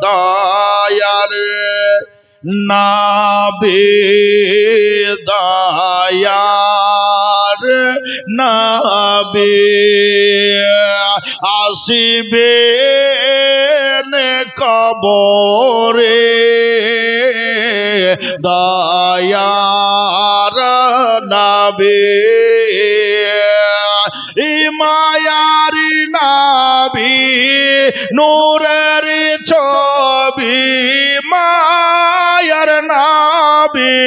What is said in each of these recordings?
দয়াল নবী দয়াল নবী আসিবেন কবরে দয়াল নবী মায়ারি নবী নূরের ছবি মায়ার নবী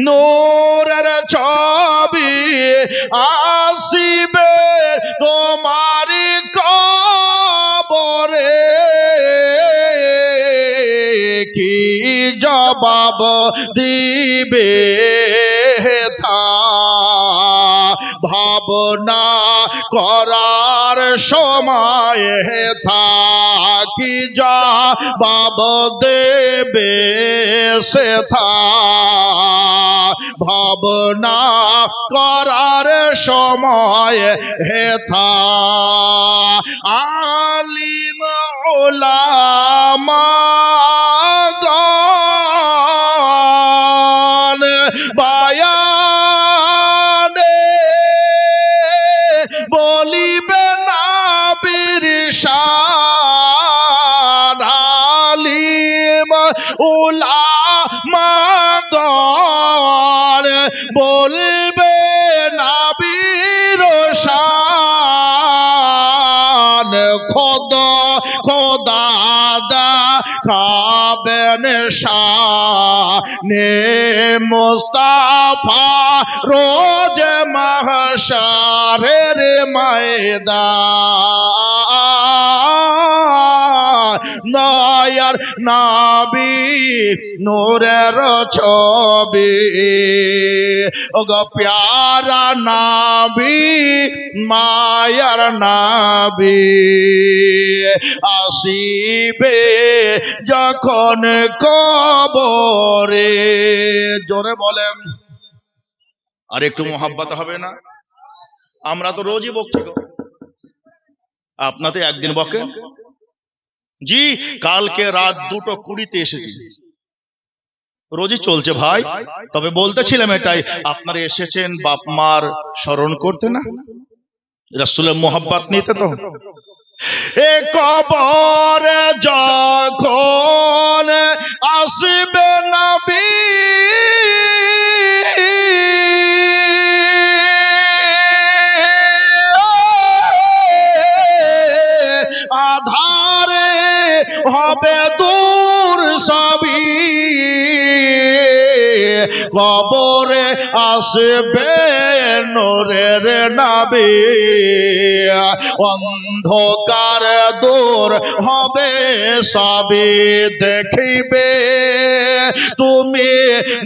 নূরের ছবি আসিবে তোমারি কবরে কি জবাব দিবে তা ভাবনা করার সময় থাকি জবাব দেবে সে থা ভাবনা করার সময় হেথা আলিম উলামা গণ বায়ানে বলিবে নবীর শান আলিম উলামা গণ বলবে নবীর শান খোদা খাবেন শানে মুস্তাফা রোজ মাহশারের ময়দান দয়ার নবী নূরের ছবি ওগো প্যারা নবী মায়ার নবী আসিবে যখন কবরে জোরে বলেন আর একটু মোহাব্বত হবে না আমরা তো রোজই বকছি গো আপনাদের একদিন বকেন জি কালকে রাত 2:20 এসেছি রোজই চলছে ভাই তবে বলতেছিলাম এটাই আপনারা এসেছেন বাপ মার স্মরণ করতে না রাসূলের মোহাব্বত নিতে তো এ কবর যখন আসবে নবী আধারে হবে দূর সবই কবরে আসবে নূরের নবী অন্ধকার দূর হবে সবই দেখিবে তুমি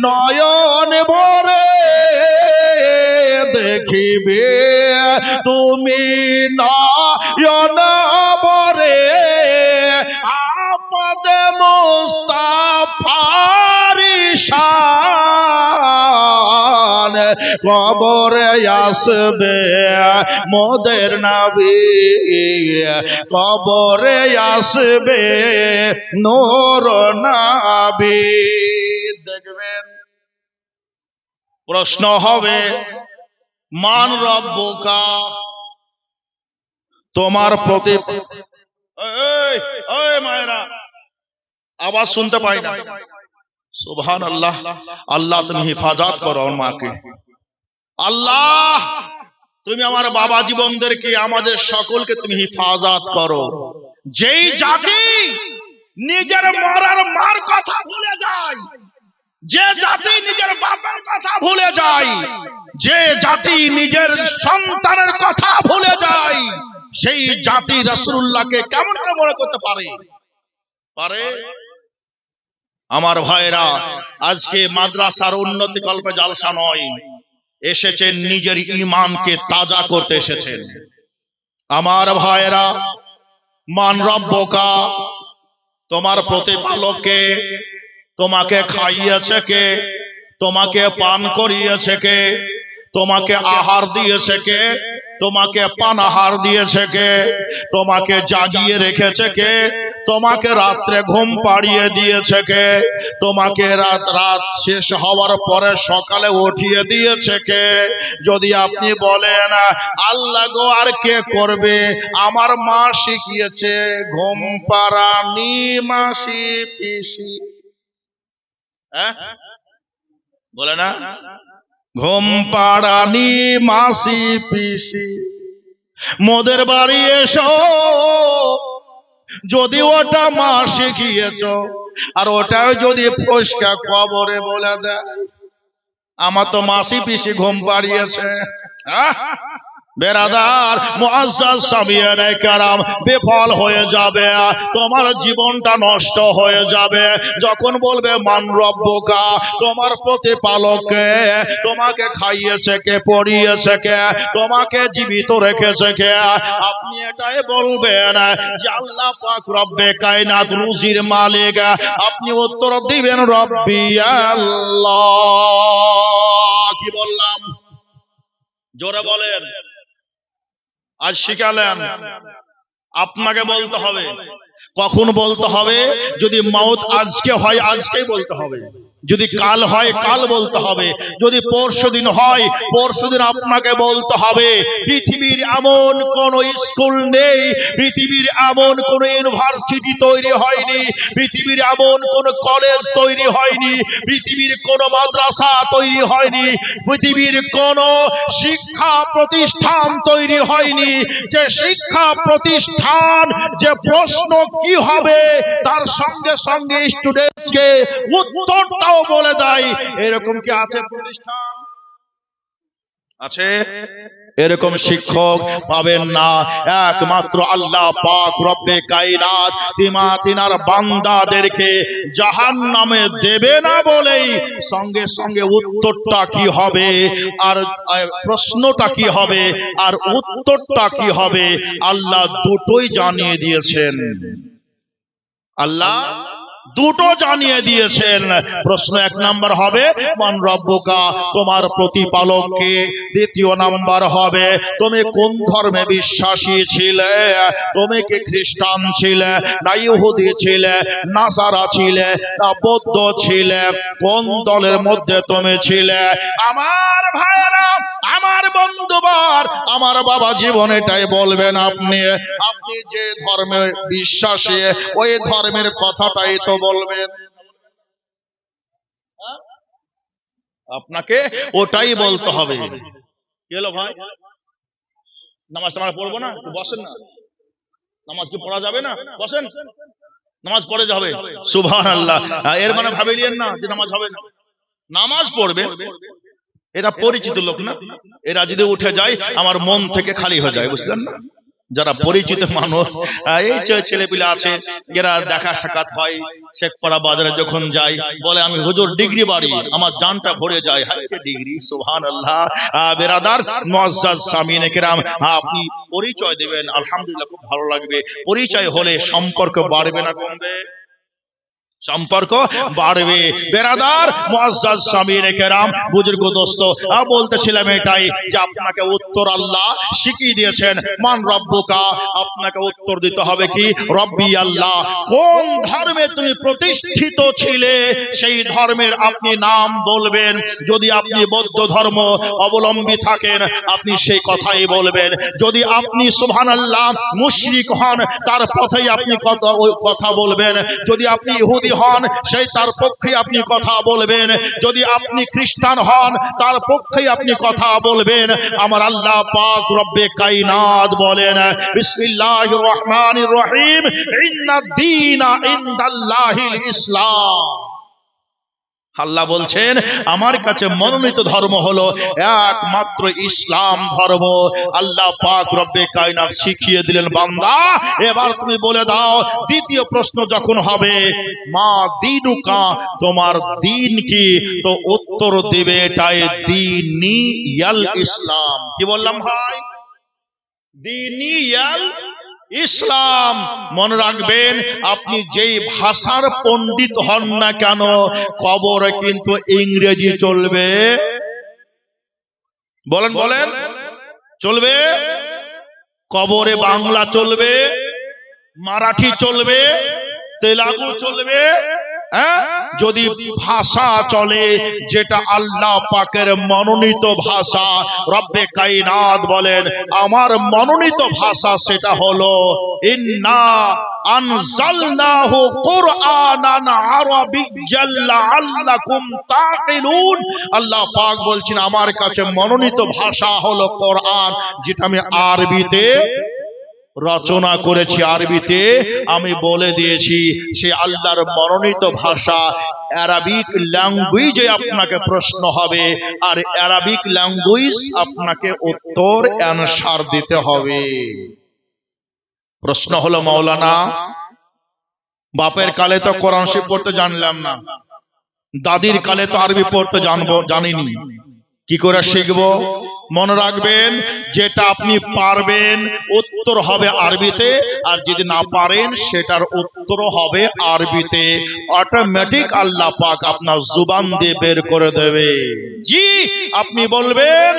নয়ন ভরে দেখিবে তুমি নয়ন ভরে আপদ মুস্তাফার শান কবরে আসবে মোদের নবী কবরে আসবে নূর নবী দেখবেন প্রশ্ন হবে মান রব্বুকা তোমার প্রতি মায়েরা আওয়াজ শুনতে পাই না সুবহানাল্লাহ আল্লাহ তুমি হেফাজত করো আমার মাকে আল্লাহ তুমি আমার বাবা জীবনদেরকে আমাদের সকলকে তুমি হেফাজত করো যেই জাতি নিজের মরার মার কথা ভুলে যায় যে জাতি নিজের বাবার কথা ভুলে যায় যে জাতি নিজের সন্তানের কথা ভুলে যায় সেই জাতি রাসূলুল্লাহকে কেমন করে মনে করতে পারে আমার ভাইরা আজকে মাদ্রাসার উন্নতি কল্পে জালসা নয় এসেছেন নিজের ঈমানকে তাজা করতে এসেছেন আমার ভাইরা মান রব্বুকা তোমার প্রতিপালককে তোমাকে খাইয়েছে কে তোমাকে পান করিয়েছে কে তোমাকে আহার দিয়েছে কে তোমাকে পানাহার দিয়েছে কে? তোমাকে জাগিয়ে রেখেছে কে? তোমাকে রাত্রে ঘুম পাড়িয়ে দিয়েছে কে? তোমাকে রাত শেষ হওয়ার পরে সকালে উঠিয়ে দিয়েছে কে? যদি আপনি বলেন আল্লাহ গো, আর কে করবে? আমার মা শিখিয়েছে, ঘুম পাড়ানি মাসি পিসি। বলে না, ঘুম পাড়ানি মাসি পিসি মোদের বাড়ি এসো। যদি ওটা মা শিখিয়েছ, আর ওটাও যদি ফসকা কবরে বলে দেয় আমার তো মাসি পিসি ঘুম পাড়িয়েছে, বেরাদার মুআজ্জাজ সামিয়ানে কেরাম, বেফল হয়ে যাবে, তোমার জীবনটা নষ্ট হয়ে যাবে। যখন বলবে মান রব্বুকা, তোমার প্রতিপালক কে? তোমাকে খাইয়েছে কে? পরিয়েছে কে? তোমাকে জীবিত রেখেছে কে? আপনি এটাই বলবেন যে আল্লাহ পাক রব্বে কায়নাত, রুজির মালিক। আপনি উত্তর দিবেন রব্বি আল্লাহ। কি বললাম? জোরে বলেন। আজ শিখালেন আপনাকে বলতে হবে। কখন বলতে হবে? যদি মওত আজকে হয় আজকেই বলতে হবে, যদি কাল হয় কাল বলতে হবে, যদি পরশুদিন হয় পরশুদিন আপনাকে বলতে হবে। পৃথিবীর এমন কোন স্কুল নেই, পৃথিবীর এমন কোন ইউনিভার্সিটি তৈরি হয়নি, পৃথিবীর এমন কোন কলেজ তৈরি হয়নি, পৃথিবীর কোন মাদ্রাসা তৈরি হয়নি, পৃথিবীর কোন শিক্ষা প্রতিষ্ঠান তৈরি হয়নি যে শিক্ষা প্রতিষ্ঠান যে প্রশ্ন কি হবে তার সঙ্গে সঙ্গে স্টুডেন্টকে উত্তরটাও বলে দেয়। এরকম কি আছে প্রতিষ্ঠান? আছে? এরকম শিক্ষক পাবেন না। একমাত্র আল্লাহ পাক রব্বে কায়নাত তিনার বান্দাদেরকে জাহান্নামে দেবে না বলেই সঙ্গে সঙ্গে উত্তরটা কি হবে আর প্রশ্নটা কি হবে আর উত্তরটা কি হবে আল্লাহ দুটোই জানিয়ে দিয়েছেন। আল্লাহ দুটো জানিয়ে দিয়েছেন। প্রশ্ন এক নাম্বার হবে মান রব্বুকা, তোমার প্রতিপালক কে? দ্বিতীয় নাম্বার হবে তুমি কোন ধর্মে বিশ্বাসী ছিলে? তুমি কি খ্রিস্টান ছিলে, না ইহুদি ছিলে, নাসারা ছিলে, না বৌদ্ধ ছিলে? কোন দলের মধ্যে তুমি ছিলে? আমার ভাইরা, আমার বন্ধুবার, আমার বাবা জীবন এটাই বলবেন আপনি। আপনি যে ধর্মে বিশ্বাসী ওই ধর্মের কথাটাই তো বলবেন। আপনাকে ওটাই বলতে হবে। গেল ভাই, নামাজ টামাজ পড়বো না? বসেন না। নামাজ কি পড়া যাবে না? বসেন, নামাজ পড়ে যাবে। সুবহানাল্লাহ। এর মানে ভাবেলিয়েন না যে নামাজ হবে না। নামাজ পড়বে, এরা পরিচিত লোক না, এরা যদি উঠে যায় আমার মন থেকে খালি হয়ে যায়, বুঝলেন না? যারা পরিচিত মানুষ, এই ছেলেপিলে আছে এরা দেখা সাক্ষাৎ হয়, শেখপাড়া বাজারে যখন যাই বলে আমি হুজুর ডিগ্রি বাড়ি, আমার জানটা ভরে যায়। হায় ডিগ্রি, সুবহানাল্লাহ। বেরাদার মুআজ্জাজ সামিনে কেরাম, আপনি পরিচয় দেবেন, আলহামদুলিল্লাহ খুব ভালো লাগবে। পরিচয় হলে সম্পর্ক বাড়বে না কমবে? সম্পর্ক বাড়বে। বেরাদার মুআজ্জাজ সামিনে কেরাম, বুজুর্গ দোস্ত, বলতেছিলাম এটাই যে আপনাকে উত্তর আল্লাহ শিখিয়ে দিয়েছেন মান রব্বুকা। আপনাকে উত্তর দিতে হবে কি রব্বি আল্লাহ। কোন ধর্মে তুমি প্রতিষ্ঠিত ছিলে সেই ধর্মের আপনি নাম বলবেন। যদি আপনি বৌদ্ধ ধর্ম অবলম্বী থাকেন আপনি সেই কথাই বলবেন। যদি আপনি সুবহানাল্লাহ মুশরিক হন তার পথেই আপনি কথা বলবেন। যদি আপনি ইহুদি হন সেই তার পক্ষে আপনি কথা বলবেন। যদি আপনি খ্রিস্টান হন তার পক্ষে আপনি কথা বলবেন। আমার আল্লাহ পাক রব্বে কায়নাত বলেন বিসমিল্লাহির রহমানির রহিম ইন্নাদ দীনা ইনদাল্লাহিল ইসলাম। আল্লাহ বলছেন আমার কাছে মনোনীত ধর্ম হলো একমাত্র ইসলাম ধর্ম। আল্লাহ পাক রব্বে কায়নাত শিখিয়ে দিলেন বান্দা এবার তুমি বলে দাও। দ্বিতীয় প্রশ্ন যখন হবে মা দীনুকা, তোমার দিন কি, তো উত্তর দিবে এটাই দীনি ইয়াল ইসলাম। কি বললাম ভাই? দীনি ইয়াল ইসলাম। মনে রাখবেন আপনি যেই ভাষার পণ্ডিত হন না কেন কবরে কিন্তু ইংরেজি চলবে। বলেন বলেন, চলবে, কবরে বাংলা চলবে, মারাঠি চলবে, তেলাগু চলবে, যদি ভাষা চলে যেটা আল্লাহ পাকের মনোনীত ভাষা, রব্বে কায়নাত বলেন আমার মনোনীত ভাষা সেটা হলো ইন্না আনজালনাহু কুরআনান আরাবিয়্যান লাআল্লাকুম তাকিলুন। আল্লাহ পাক বলছেন আমার কাছে মনোনীত ভাষা হলো কোরআন, যেটা আমি আরবিতে রচনা করেছি, আরবিতে আমি বলে দিয়েছি। সে আল্লাহর মনোনীত ভাষা আরবিক ল্যাঙ্গুয়েজে আপনাকে প্রশ্ন হবে, আর আরবিক ল্যাঙ্গুয়েজ আপনাকে উত্তর অ্যানসার দিতে হবে। প্রশ্ন হলো মাওলানা, বাপের কালে তো কোরআন শরীফ পড়তে জানলাম না, দাদির কালে তো আরবি পড়তে জানিনি, কি করে শিখবো? মনে রাখবেন যেটা আপনি পারবেন উত্তর হবে আরবিতে, আর যদি না পারেন সেটার উত্তর হবে আরবিতে। অটোমেটিক আল্লাহ পাক আপনার জুবান দিয়ে বের করে দেবে। জি, আপনি বলবেন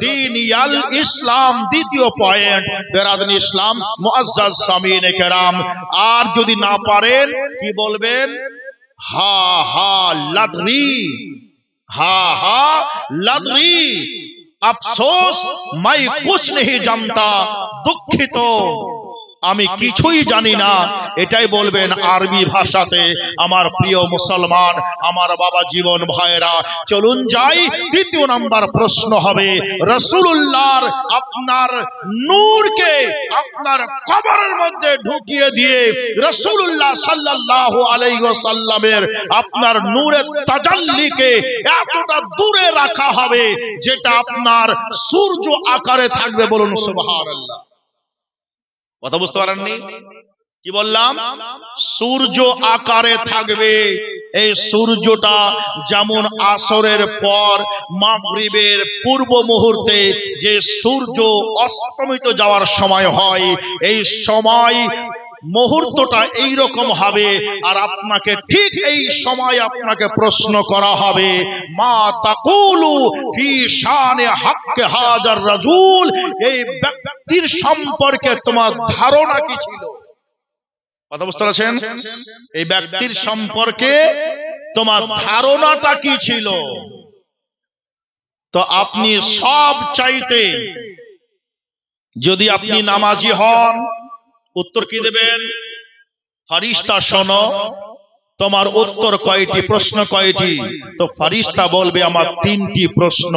দিনিয়াল ইসলাম, দ্বিতীয় পয়েন্ট বেরাদুল ইসলাম মুআজ্জাজ সামিনে কেরাম। আর যদি না পারেন কি বলবেন? হা হা লাদরি, হা হা লাদরি, আফসোস মাই কুছ নেহি জানতা, দুঃখিত আমি কিছুই জানি না, এটাই বলবেন আরবি ভাষাতে। আমার প্রিয় মুসলমান, আমার বাবা জীবন ভাইরা, চলুন যাই। তৃতীয় নাম্বার প্রশ্ন হবে রাসূলুল্লাহর আপনার নূরকে আপনার কবরের মধ্যে ঢুকিয়ে দিয়ে রাসূলুল্লাহ সাল্লাল্লাহু আলাইহি ওয়াসাল্লামের আপনার নূরের তাজাল্লিকে এতটা দূরে রাখা হবে যেটা আপনার সূর্য আকারে থাকবে। বলুন সুবহানাল্লাহ। কথা বুঝতে পারেননি? কি বললাম? সূর্য আকারে থাকবে। এই সূর্যটা যেমন আসরের পর মাগরিবের পূর্ব মুহূর্তে যে সূর্য অস্তমিত যাওয়ার সময় হয়, এই সময় মুহূর্তটা এইরকম হবে। আর আপনাকে ঠিক এই সময় আপনাকে প্রশ্ন করা হবে, মা তাকুলু ফি শানে হাক্কে হাজার রাজুল, এই ব্যক্তির সম্পর্কে তোমার ধারণা কি ছিল? কথা বুঝতে পারছেন? এই ব্যক্তির সম্পর্কে তোমার ধারণাটা কি ছিল? তো আপনি সব চাইতে, যদি আপনি নামাজি হন, উত্তর কি দেবেন? ফারিস্তা শোনো, তোমার উত্তর কয়টি, প্রশ্ন কয়টি? তো ফারিস্তা বলবে আমার 3টি প্রশ্ন।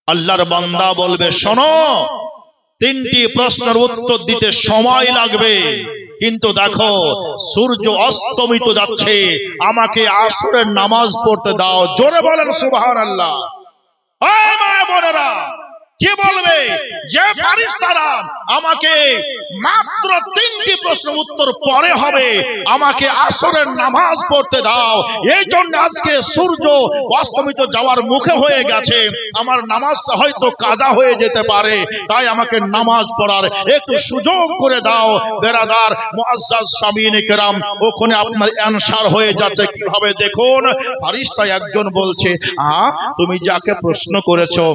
আল্লাহর বান্দা বলবে শোনো, 3টি প্রশ্নের উত্তর দিতে সময় লাগবে, কিন্তু দেখো সূর্য অস্তমিত যাচ্ছে, আমাকে আসরের নামাজ পড়তে দাও। জোরে বলেন সুবহানাল্লাহ। এই মা বোনেরা, কি বলবে? যে ফারিস্তারা আমাকে মাত্র 3টি প্রশ্ন উত্তর পরে হবে, আমাকে আসরের নামাজ পড়তে দাও, এই জন্য আজকে সূর্য অস্তমিত যাওয়ার মুখে হয়ে গেছে, আমার নামাজটা হয়তো কাজা হয়ে যেতে পারে, তাই আমাকে নামাজ পড়ার একটু সুযোগ করে দাও। বেরাদার মুআজ্জাজ সামিনে কেরাম, ওখানে আপনার অ্যানসার হয়ে যাচ্ছে কিভাবে দেখুন। ফারিস্তা একজন বলছে, তুমি যাকে প্রশ্ন করেছো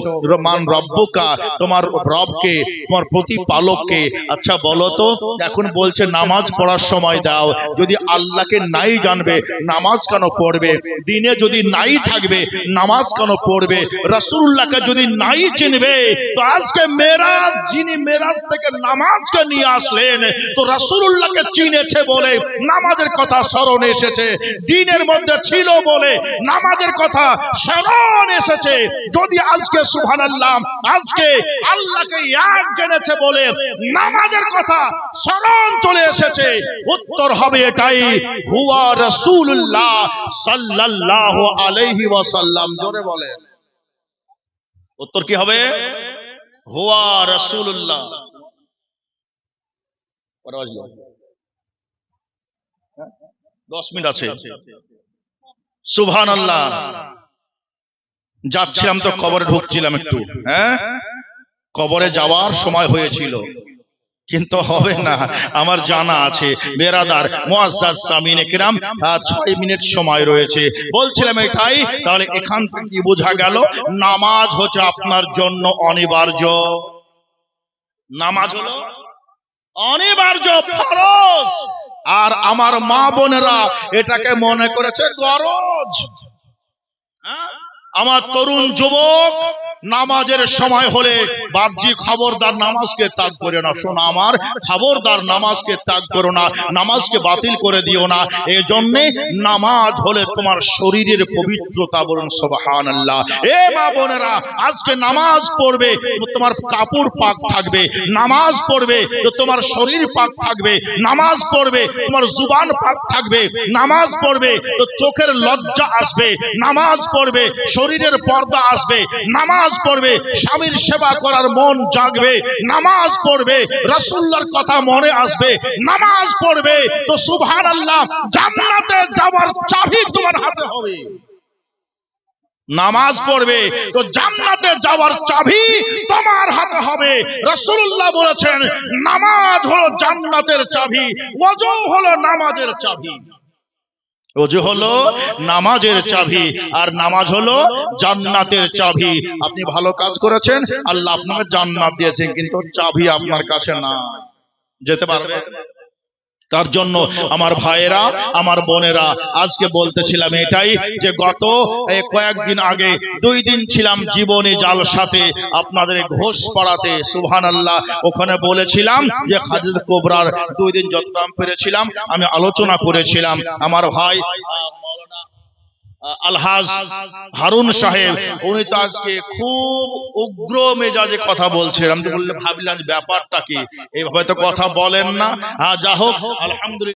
মান রব্বুকা, তোমার রবকে, তোমার প্রতিপালককে, আচ্ছা বলো তো, এখন বলছে নামাজ পড়ার সময় দাও। যদি আল্লাহকে নাই জানবে নামাজ কেন পড়বে? দিনে যদি নাই থাকবে নামাজ কেন পড়বে? রাসূলুল্লাহকে যদি নাই চিনবে, তো আজকে মেরাজ, যিনি মেরাজ থেকে নামাজকে নিয়ে আসলেন, তো রাসূলুল্লাহকে চিনেছে বলে নামাজের কথা স্মরণ এসেছে, দিনের মধ্যে ছিল বলে নামাজের কথা স্মরণ এসেছে। যদি আজকে সুবহানাল্লাহ, আজকে আল্লাহকে এক জেনেছে বলে নামাজের কথা স্মরণ চলে এসেছে, উত্তর হবে এটাই, হুয়া রাসূলুল্লাহ সাল্লাল্লাহু আলাইহি ওয়াসাল্লাম। জোরে বলেন, উত্তর কি হবে? হুয়া রাসূলুল্লাহ। 10 মিনিট আছে। সুবহানাল্লাহ। যাচ্ছিলাম তো কবরে ঢুকছিলাম একটু, কবরে যাওয়ার সময় হয়েছিল, কিন্তু হবে না, আমার জানা আছে। বেরাদার মুআজ্জাজ সামিনে কিরাম, 6 মিনিট সময় রয়েছে, বলছিলাম এটাই। তাহলে এখান থেকে বোঝা গেল নামাজ হচ্ছে আপনার জন্য অনিবার্য। নামাজ হলো অনিবার্য, ফরজ। আর আমার মা বোনেরা এটাকে মনে করেছে গরজ। আমার তরুণ যুবক, নামাজের সময় হলে বাপজি খবরদার নামাজকে ত্যাগ করে না। শোনো আমার, খবরদার নামাজকে ত্যাগ করো না, নামাজকে বাতিল করে দিও না। এই জন্যে নামাজ হলে তোমার শরীরের পবিত্রতা, বলুন সুবহানাল্লাহ। এ মা বোনেরা, আজকে নামাজ পড়বে তো তোমার কাপড় পাক থাকবে, নামাজ পড়বে তো তোমার শরীর পাক থাকবে, নামাজ পড়বে তোমার জুবান পাক থাকবে, নামাজ পড়বে তো চোখের লজ্জা আসবে, নামাজ পড়বে শরীরের পর্দা আসবে, নামাজ পড়বে স্বামীর সেবা করার মন জাগবে, নামাজ পড়বে রাসূলুল্লাহর কথা মনে আসবে, নামাজ পড়বে তো সুবহানাল্লাহ জান্নাতে যাওয়ার চাবি তোমার হাতে হবে। নামাজ পড়বে তো জান্নাতে যাওয়ার চাবি তোমার হাতে হবে। রাসূলুল্লাহ বলেছেন নামাজ হলো জান্নাতের চাবি, ওযু হলো নামাজের চাবি। ওযু হলো নামাজের চাবি, আর নামাজ হলো জান্নাতের চাবি। আপনি ভালো কাজ করেছেন, আল্লাহ আপনাকে জান্নাত দিয়েছেন, কিন্তু চাবি আপনার কাছে না, যেতে পারবে। তার জন্য আমার ভাইয়েরা, আমার বোনেরা, আজকে বলতেছিলাম এটাই যে গত কয়েকদিন আগে 2 দিন ছিলাম জীবনী জালসাতে আপনাদের ঘোষ পাড়াতে, সুবহানাল্লাহ। ওখানে বলেছিলাম যে হাদিস কুবরার 2 দিন যতটা পেরেছিলাম আমি আলোচনা করেছিলাম। আমার ভাই আলহাজ হারুন সাহেব, উনি তো আজকে খুব উগ্র মেজাজে কথা বলছেন। আমি তো বললে ভাবলাম ব্যাপারটা কি, এইভাবে তো কথা বলেন না। যা হোক, আলহামদুলিল্লাহ।